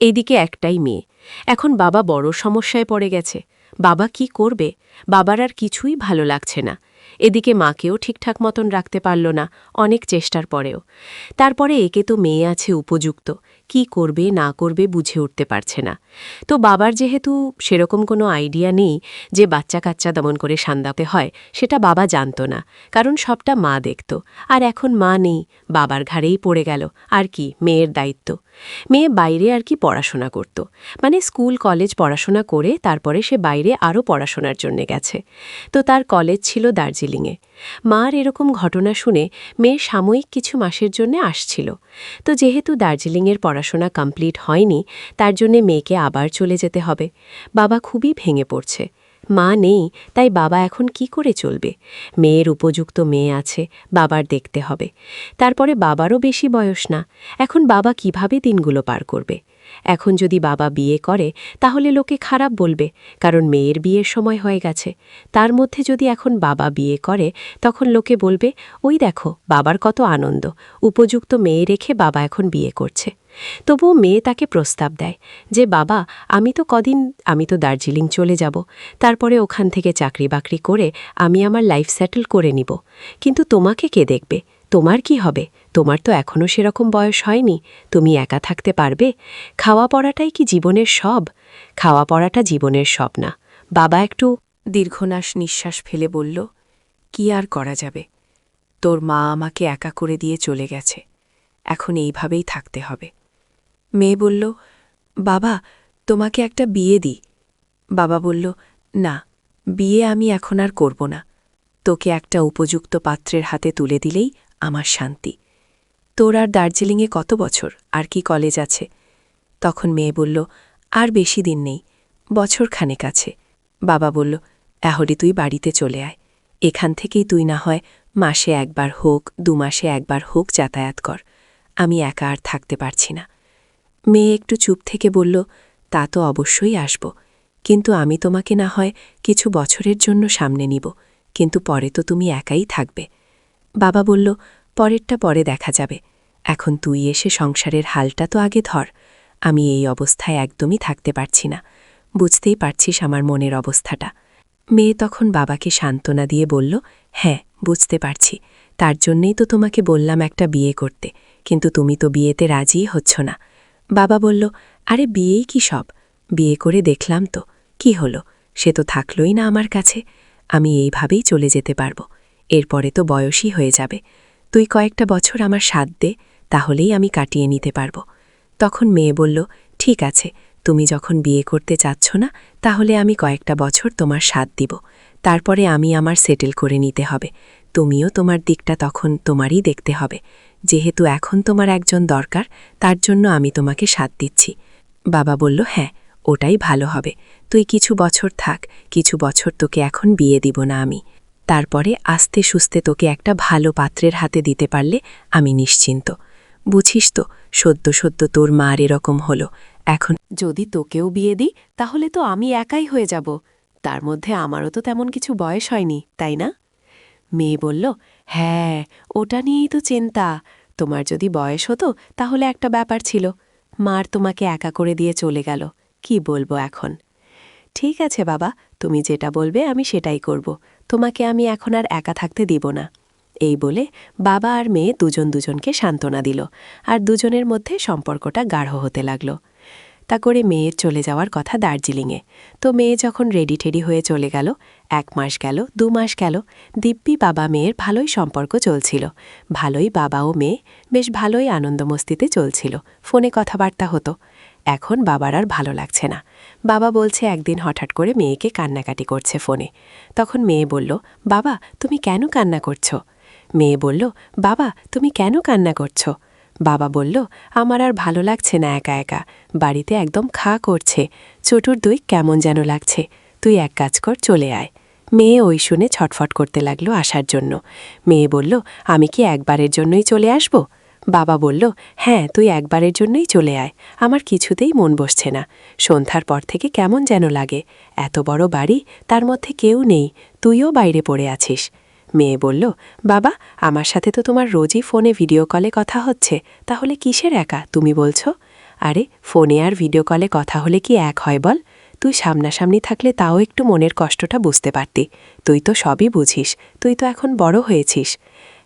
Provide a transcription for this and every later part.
এইদিকে একটাই মেয়ে। এখন বাবা বড় সমস্যায় পড়ে গেছে। বাবা কি করবে? বাবার আর কিছুই ভালো লাগছে না। এদিকে মাকেও ঠিকঠাক মতন রাখতে পারল না, অনেক চেষ্টার পরেও। তারপরে একে তো মেয়ে আছে উপযুক্ত, কি করবে না করবে বুঝে উঠতে পারছে না। তো বাবার যেহেতু সেরকম কোনো আইডিয়া নেই যে বাচ্চা কাচ্চা দমন করে সান্দাতে হয়, সেটা বাবা জানত না, কারণ সবটা মা দেখত। আর এখন মা নেই, বাবার ঘাড়েই পড়ে গেল আর কি মেয়ের দায়িত্ব। মেয়ে বাইরে আর কি পড়াশোনা করত, মানে স্কুল কলেজ পড়াশোনা করে তারপরে সে বাইরে আরও পড়াশোনার জন্য গেছে। তো তার কলেজ ছিল দার্জিলিংয়ে। মার এরকম ঘটনা শুনে মেয়ে সাময়িক কিছু মাসের জন্য আসছিল। তো যেহেতু দার্জিলিংয়ের পড়াশোনা কমপ্লিট হয়নি, তার জন্যে মেয়েকে আবার চলে যেতে হবে। বাবা খুবই ভেঙে পড়ছে। মা নেই, তাই বাবা এখন কি করে চলবে? মেয়ের উপযুক্ত মেয়ে আছে, বাবার দেখতে হবে। তারপরে বাবারও বেশি বয়স না, এখন বাবা কিভাবে দিনগুলো পার করবে? এখন যদি বাবা বিয়ে করে তাহলে লোকে খারাপ বলবে, কারণ মেয়ের বিয়ের সময় হয়ে গেছে। তার মধ্যে যদি এখন বাবা বিয়ে করে, তখন লোকে বলবে, ওই দেখো বাবার কত আনন্দ, উপযুক্ত মেয়ে রেখে বাবা এখন বিয়ে করছে। তবুও মেয়ে তাকে প্রস্তাব দেয় যে, বাবা আমি তো দার্জিলিং চলে যাব, তারপরে ওখান থেকে চাকরি বাকরি করে আমি আমার লাইফ সেটেল করে নিব। কিন্তু তোমাকে কে দেখবে? তোমার কি হবে? তোমার তো এখনও সেরকম বয়স হয়নি, তুমি একা থাকতে পারবে? খাওয়া পড়াটাই কি জীবনের সব? খাওয়া পড়াটা জীবনের সব না। বাবা একটু দীর্ঘনাশ নিঃশ্বাস ফেলে বলল, কি আর করা যাবে? তোর মা আমাকে একা করে দিয়ে চলে গেছে, এখন এইভাবেই থাকতে হবে। মেয়ে বলল, বাবা তোমাকে একটা বিয়ে দিই। বাবা বলল, না, বিয়ে আমি এখন আর করব না। তোকে একটা উপযুক্ত পাত্রের হাতে তুলে দিলেই আমার শান্তি। তোর আর দার্জিলিংয়ে কত বছর, আর কি কলেজ আছে? তখন মেয়ে বলল, আর বেশি দিন নেই, বছরখানেক আছে। বাবা বলল, তাহলে তুই বাড়িতে চলে আয়। এখান থেকেই তুই না হয় মাসে একবার হোক 2 মাসে একবার হোক যাতায়াত কর। আমি একা আর থাকতে পারছি না। মেয়ে একটু চুপ থেকে বলল, তা তো অবশ্যই আসব, কিন্তু আমি তোমাকে না হয় কিছু বছরের জন্য সামনে নিব, কিন্তু পরে তো তুমি একাই থাকবে। বাবা বলল, পরেরটা পরে দেখা যাবে, এখন তুই এসে সংসারের হালটা তো আগে ধর। আমি এই অবস্থায় একদমই থাকতে পারছি না, বুঝতেই পারছিস আমার মনের অবস্থাটা। মেয়ে তখন বাবাকে সান্ত্বনা দিয়ে বলল, হ্যাঁ বুঝতে পারছি, তার জন্যেই তো তোমাকে বললাম একটা বিয়ে করতে, কিন্তু তুমি তো বিয়েতে রাজিই হচ্ছ না। বাবা বলল, আরে বিয়েই কি সব? বিয়ে করে দেখলাম তো, কি হলো? সে তো থাকলই না আমার কাছে। আমি এইভাবেই চলে যেতে পারবো, এরপরে তো বয়সই হয়ে যাবে। তুই কয়েকটা বছর আমার সাথ দে, তাহলেই আমি কাটিয়ে নিতে পারব। তখন মেয়ে বলল, ঠিক আছে, তুমি যখন বিয়ে করতে চাচ্ছ না, তাহলে আমি কয়েকটা বছর তোমার সাথ দিব, তারপরে আমি আমার সেটেল করে নিতে হবে। তুমিও তোমার দিকটা তখন তোমারই দেখতে হবে। যেহেতু এখন তোমার একজন দরকার, তার জন্য আমি তোমাকে সাথ দিচ্ছি। বাবা বলল, হ্যাঁ ওটাই ভালো হবে, তুই কিছু বছর থাক, কিছু বছর তোকে এখন বিয়ে দিব না আমি, তারপরে আস্তে সুস্তে তোকে একটা ভালো পাত্রের হাতে দিতে পারলে আমি নিশ্চিন্ত। বুঝিস তো, সদ্য সদ্য তোর মার এরকম হলো, এখন যদি তোকেও বিয়ে দিই তাহলে তো আমি একাই হয়ে যাব, তার মধ্যে আমারও তো তেমন কিছু বয়স হয়নি, তাই না? মেয়ে বলল, হ্যাঁ ওটা নিয়েই তো চিন্তা। তোমার যদি বয়স হতো তাহলে একটা ব্যাপার ছিল, মার তোমাকে একা করে দিয়ে চলে গেল, কি বলবো এখন? ঠিক আছে বাবা, তুমি যেটা বলবে আমি সেটাই করব, তোমাকে আমি এখন আর একা থাকতে দিব না। এই বলে বাবা আর মেয়ে দুজন দুজনকে সান্ত্বনা দিল, আর দুজনের মধ্যে সম্পর্কটা গাঢ় হতে লাগল। তা করে মেয়ের চলে যাওয়ার কথা দার্জিলিংয়ে। তো মেয়ে যখন রেডি টেডি হয়ে চলে গেল, 1 মাস গেল, 2 মাস গেল, দিব্যি বাবা মেয়ের ভালোই সম্পর্ক চলছিল। ভালোই বাবা ও মেয়ে বেশ ভালোই আনন্দমস্তিতে চলছিল, ফোনে কথাবার্তা হতো। এখন বাবার আর ভালো লাগছে না। বাবা বলছে একদিন হঠাৎ করে মেয়েকে কান্নাকাটি করছে ফোনে। তখন মেয়ে বলল, বাবা তুমি কেন কান্না করছো? মেয়ে বলল, বাবা তুমি কেন কান্না করছো? বাবা বলল, আমার আর ভালো লাগছে না একা একা, বাড়িতে একদম খা করছে, চটুর কেমন যেন লাগছে, তুই এক কাজ কর চলে আয়। মেয়ে ওই শুনে ছটফট করতে লাগলো আসার জন্য। মেয়ে বলল, আমি কি একবারের জন্যই চলে আসব? বাবা বলল, হ্যাঁ তুই একবারের জন্যই চলে আয়, আমার কিছুতেই মন বসছে না, সন্ধ্যার পর থেকে কেমন যেন লাগে, এত বড় বাড়ি, তার মধ্যে কেউ নেই, তুইও বাইরে পড়ে আছিস। মেয়ে বলল, বাবা আমার সাথে তো তোমার রোজই ফোনে ভিডিও কলে কথা হচ্ছে, তাহলে কিসের একা তুমি বলছো? আরে ফোনে আর ভিডিও কলে কথা হলে কি এক হয় বল? তুই সামনাসামনি থাকলে তাও একটু মনের কষ্টটা বুঝতে পারতি। তুই তো সবই বুঝিস, তুই তো এখন বড় হয়েছিস।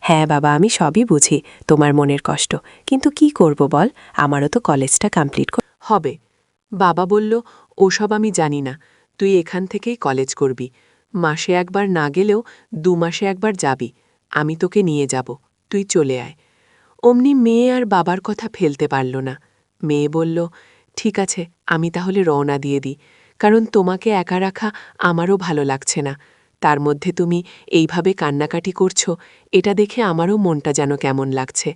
হ্যাঁ বাবা, আমি সবই বুঝি তোমার মনের কষ্ট, কিন্তু কি করব বল, আমারও তো কলেজটা কমপ্লিট হবে। বাবা বলল, ওসব আমি জানি না, তুই এখান থেকেই কলেজ করবি। মাসে একবার না গেলেও 2 মাসে একবার যাবি, আমি তোকে নিয়ে যাব, তুই চলে আয়। অমনি মেয়ে আর বাবার কথা ফেলতে পারল না। মেয়ে বলল, ঠিক আছে, আমি তাহলে রওনা দিয়ে দিই, কারণ তোমাকে একা রাখা আমারও ভালো লাগছে না। তার মধ্যে তুমি এইভাবে কান্নাকাটি করছো, এটা দেখে আমারও মনটা যেন কেমন লাগছে।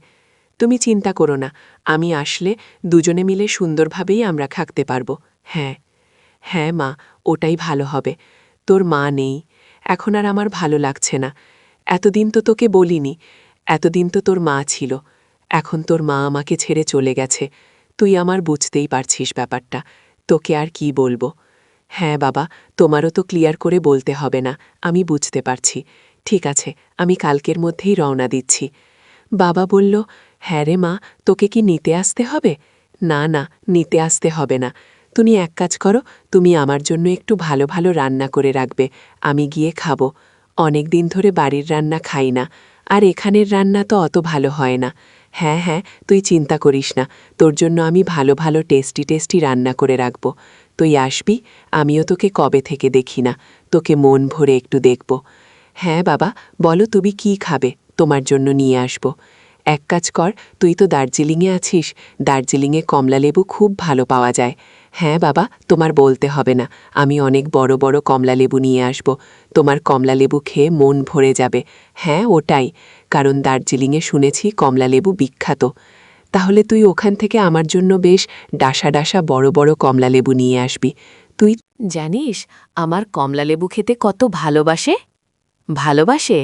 তুমি চিন্তা করো না, আমি আসলে দুজনে মিলে সুন্দরভাবেই আমরা থাকতে পারব। হ্যাঁ হ্যাঁ মা, ওটাই ভালো হবে। তোর মা নেই, এখন আর আমার ভালো লাগছে না। এতদিন তো তোকে বলিনি, এতদিন তো তোর মা ছিল, এখন তোর মা আমাকে ছেড়ে চলে গেছে। তুই আমার বুঝতেই পারছিস ব্যাপারটা, তোকে আর কি বলবো। হ্যাঁ বাবা, তোমারও তো ক্লিয়ার করে বলতে হবে না, আমি বুঝতে পারছি। ঠিক আছে, আমি কালকের মধ্যেই রওনা দিচ্ছি। বাবা বলল, হ্যাঁ রে মা, তোকে কি নিতে আসতে হবে? না না, নিতে আসতে হবে না। তুমি এক কাজ করো, তুমি আমার জন্য একটু ভালো ভালো রান্না করে রাখবে, আমি গিয়ে খাবো। অনেক দিন ধরে বাড়ির রান্না খাই না, আর এখানের রান্না তো অত ভালো হয় না। হ্যাঁ হ্যাঁ, তুই চিন্তা করিস না, তোর জন্য আমি ভালো ভালো টেস্টি টেস্টি রান্না করে রাখব। তুই আসবি, আমিও তোকে কবে থেকে দেখি না, তোকে মন ভরে একটু দেখব। হ্যাঁ বাবা, বলো তুমি কি খাবে, তোমার জন্য নিয়ে আসব। এক কাজ কর, তুই তো দার্জিলিংয়ে আছিস, দার্জিলিংয়ে কমলালেবু খুব ভালো পাওয়া যায়। হ্যাঁ বাবা, তোমার বলতে হবে না, আমি অনেক বড় বড় কমলালেবু নিয়ে আসব, তোমার কমলালেবু খেয়ে মন ভরে যাবে। হ্যাঁ ওটাই, কারণ দার্জিলিংয়ে শুনেছি কমলালেবু বিখ্যাত। তাহলে তুই ওখান থেকে আমার জন্য বেশ ডাসা ডাসা বড় বড় কমলালেবু নিয়ে আসবি। তুই জানিস আমার কমলালেবু খেতে কত ভালোবাসে? ভালোবাসে?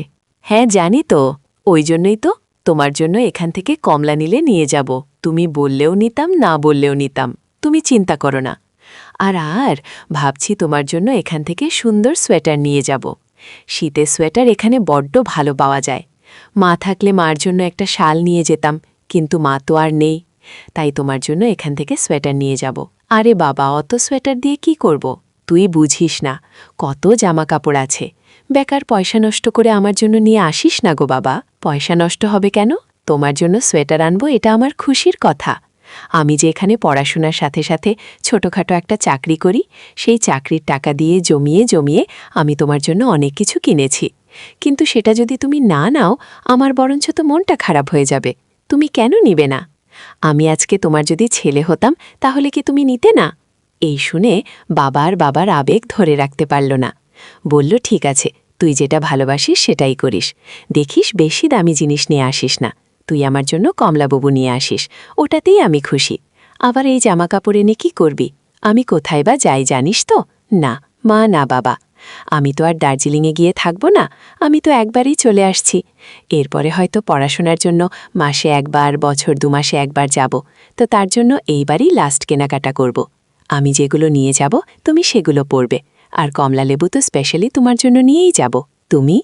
হ্যাঁ জানি তো, ওই জন্যই তো তোমার জন্য এখান থেকে কমলা নিলে নিয়ে যাব। তুমি বললেও নিতাম, না বললেও নিতাম, তুমি চিন্তা করো না। আর ভাবছি তোমার জন্য এখান থেকে সুন্দর সোয়েটার নিয়ে যাব। শীতের সোয়েটার এখানে বড্ড ভালো পাওয়া যায়। মা থাকলে মার জন্য একটা শাল নিয়ে যেতাম, কিন্তু মা তো আর নেই, তাই তোমার জন্য এখান থেকে সোয়েটার নিয়ে যাব। আরে বাবা, অত সোয়েটার দিয়ে কি করব? তুই বুঝিস না, কত জামা কাপড় আছে। বেকার পয়সা নষ্ট করে আমার জন্য নিয়ে আসিস না গো বাবা। পয়সা নষ্ট হবে কেন? তোমার জন্য সোয়েটার আনবো, এটা আমার খুশির কথা। আমি যে এখানে পড়াশোনার সাথে সাথে ছোটখাটো একটা চাকরি করি, সেই চাকরির টাকা দিয়ে জমিয়ে জমিয়ে আমি তোমার জন্য অনেক কিছু কিনেছি। কিন্তু সেটা যদি তুমি না নাও, আমার বরঞ্চ তো মনটা খারাপ হয়ে যাবে। তুমি কেন নিবে না? আমি আজকে তোমার যদি ছেলে হতাম, তাহলে কি তুমি নিতে না? এই শুনে বাবার আবেগ ধরে রাখতে পারল না। বলল, ঠিক আছে, তুই যেটা ভালোবাসিস সেটাই করিস। দেখিস বেশি দামি জিনিস নিয়ে আসিস না। তুই আমার জন্য কমলাবাবু নিয়ে আসিস, ওটাতেই আমি খুশি। আবার এই জামাকাপড় এনে কি করবি? আমি কোথায় বা যাই জানিস তো? না মা, না বাবা, আমি তো আর দার্জিলিংয়ে গিয়ে থাকব না, আমি তো একবারই চলে আসছি। এরপরে হয়তো পড়াশোনার জন্য মাসে একবার, বছর 2 মাসে একবার যাব, তো তার জন্য এইবারই লাস্ট কেনাকাটা করব। আমি যেগুলো নিয়ে যাব তুমি সেগুলো পরবে, আর কমলালেবু তো স্পেশালি তোমার জন্য নিয়েই যাব। তুমি